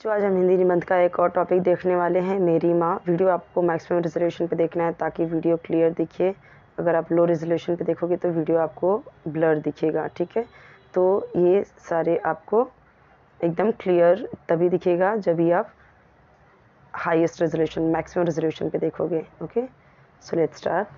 जो आज हम हिंदी निबंध का एक और टॉपिक देखने वाले हैं, मेरी माँ। वीडियो आपको मैक्सिमम रेजोल्यूशन पे देखना है ताकि वीडियो क्लियर दिखे। अगर आप लो रेजोल्यूशन पे देखोगे तो वीडियो आपको ब्लर दिखेगा, ठीक है। तो ये सारे आपको एकदम क्लियर तभी दिखेगा जब भी आप हाईएस्ट रेजोल्यूशन, मैक्सिमम रेजोल्यूशन पे देखोगे। Okay, so let's start.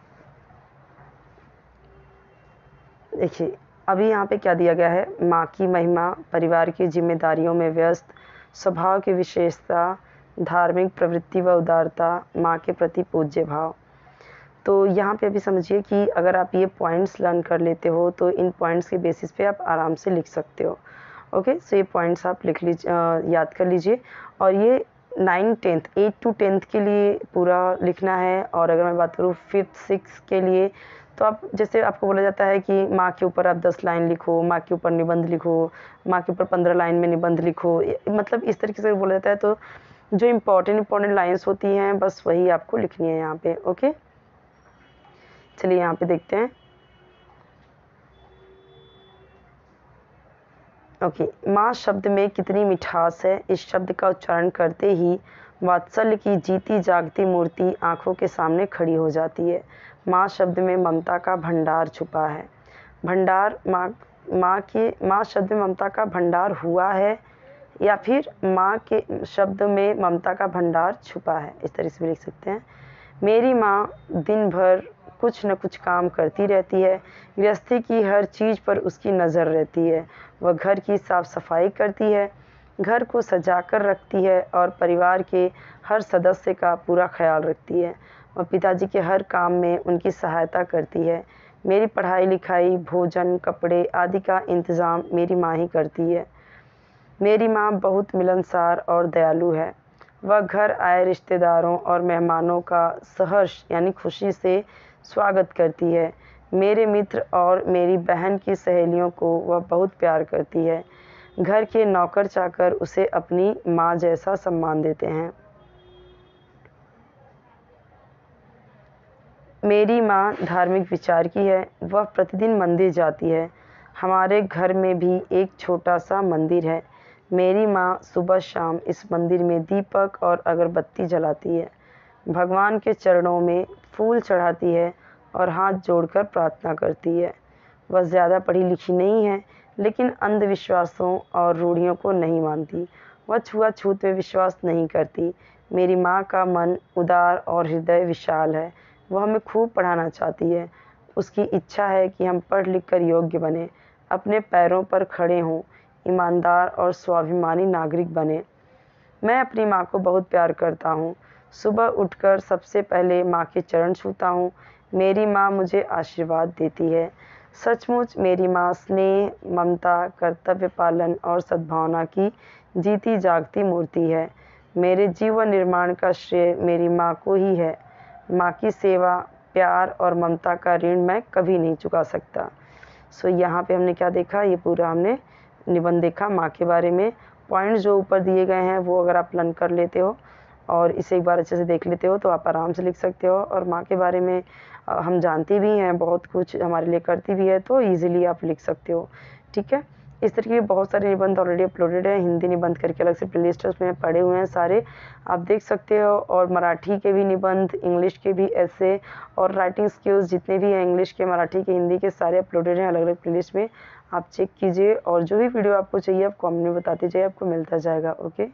देखिए अभी यहाँ पे क्या दिया गया है, माँ की महिमा, परिवार की जिम्मेदारियों में व्यस्त, स्वभाव की विशेषता, धार्मिक प्रवृत्ति व उदारता, माँ के प्रति पूज्य भाव। तो यहाँ पे अभी समझिए कि अगर आप ये पॉइंट्स लर्न कर लेते हो तो इन पॉइंट्स के बेसिस पे आप आराम से लिख सकते हो। ओके, सो ये पॉइंट्स आप लिख लीजिए, याद कर लीजिए। और ये 9, 10th 8 to 10th के लिए पूरा लिखना है। और अगर मैं बात करूँ 5th 6th के लिए, तो आप जैसे आपको बोला जाता है कि माँ के ऊपर आप 10 लाइन लिखो, माँ के ऊपर निबंध लिखो, माँ के ऊपर 15 लाइन में निबंध लिखो, मतलब इस तरीके से बोला जाता है। तो जो इम्पोर्टेंट लाइंस होती हैं बस वही आपको लिखनी है यहाँ पे। ओके, चलिए यहाँ पे देखते हैं। ओके, माँ शब्द में कितनी मिठास है, इस शब्द का उच्चारण करते ही वात्सल्य की जीती जागती मूर्ति आंखों के सामने खड़ी हो जाती है। माँ शब्द में ममता का भंडार छुपा है। भंडार माँ शब्द में ममता का भंडार हुआ है, या फिर माँ के शब्द में ममता का भंडार छुपा है, इस तरह से भी लिख सकते हैं। मेरी माँ दिन भर कुछ न कुछ काम करती रहती है। गृहस्थी की हर चीज़ पर उसकी नज़र रहती है। वह घर की साफ सफाई करती है, घर को सजा कर रखती है और परिवार के हर सदस्य का पूरा ख्याल रखती है। वह पिताजी के हर काम में उनकी सहायता करती है। मेरी पढ़ाई लिखाई, भोजन, कपड़े आदि का इंतज़ाम मेरी माँ ही करती है। मेरी माँ बहुत मिलनसार और दयालु है। वह घर आए रिश्तेदारों और मेहमानों का सहर्ष यानी खुशी से स्वागत करती है। मेरे मित्र और मेरी बहन की सहेलियों को वह बहुत प्यार करती है। घर के नौकर चाकर उसे अपनी माँ जैसा सम्मान देते हैं। मेरी माँ धार्मिक विचार की है। वह प्रतिदिन मंदिर जाती है। हमारे घर में भी एक छोटा सा मंदिर है। मेरी माँ सुबह शाम इस मंदिर में दीपक और अगरबत्ती जलाती है, भगवान के चरणों में फूल चढ़ाती है और हाथ जोड़कर प्रार्थना करती है। वह ज़्यादा पढ़ी लिखी नहीं है, लेकिन अंधविश्वासों और रूढ़ियों को नहीं मानती। वह छुआछूत में विश्वास नहीं करती। मेरी माँ का मन उदार और हृदय विशाल है। वह हमें खूब पढ़ाना चाहती है। उसकी इच्छा है कि हम पढ़ लिख कर योग्य बने, अपने पैरों पर खड़े हों, ईमानदार और स्वाभिमानी नागरिक बने। मैं अपनी माँ को बहुत प्यार करता हूँ। सुबह उठकर सबसे पहले माँ के चरण छूता हूँ। मेरी माँ मुझे आशीर्वाद देती है। सचमुच मेरी माँ स्नेह, ममता, कर्तव्य पालन और सद्भावना की जीती जागती मूर्ति है। मेरे जीवन निर्माण का श्रेय मेरी माँ को ही है। माँ की सेवा, प्यार और ममता का ऋण मैं कभी नहीं चुका सकता। सो यहाँ पे हमने क्या देखा, ये पूरा हमने निबंध देखा माँ के बारे में। पॉइंट्स जो ऊपर दिए गए हैं वो अगर आप लर्न कर लेते हो और इसे एक बार अच्छे से देख लेते हो तो आप आराम से लिख सकते हो। और माँ के बारे में हम जानते भी हैं, बहुत कुछ हमारे लिए करती भी है, तो ईजिली आप लिख सकते हो, ठीक है। इस तरीके के बहुत सारे निबंध ऑलरेडी अपलोडेड है। हिंदी निबंध करके अलग से प्लेलिस्ट है, उसमें पढ़े हुए हैं सारे, आप देख सकते हो। और मराठी के भी निबंध, इंग्लिश के भी ऐसे और राइटिंग स्किल्स जितने भी हैं इंग्लिश के, मराठी के, हिंदी के, सारे अपलोडेड हैं अलग अलग प्लेलिस्ट में। आप चेक कीजिए और जो भी वीडियो आपको चाहिए आप कमेंट में बताते जाइए, आपको मिलता जाएगा। ओके।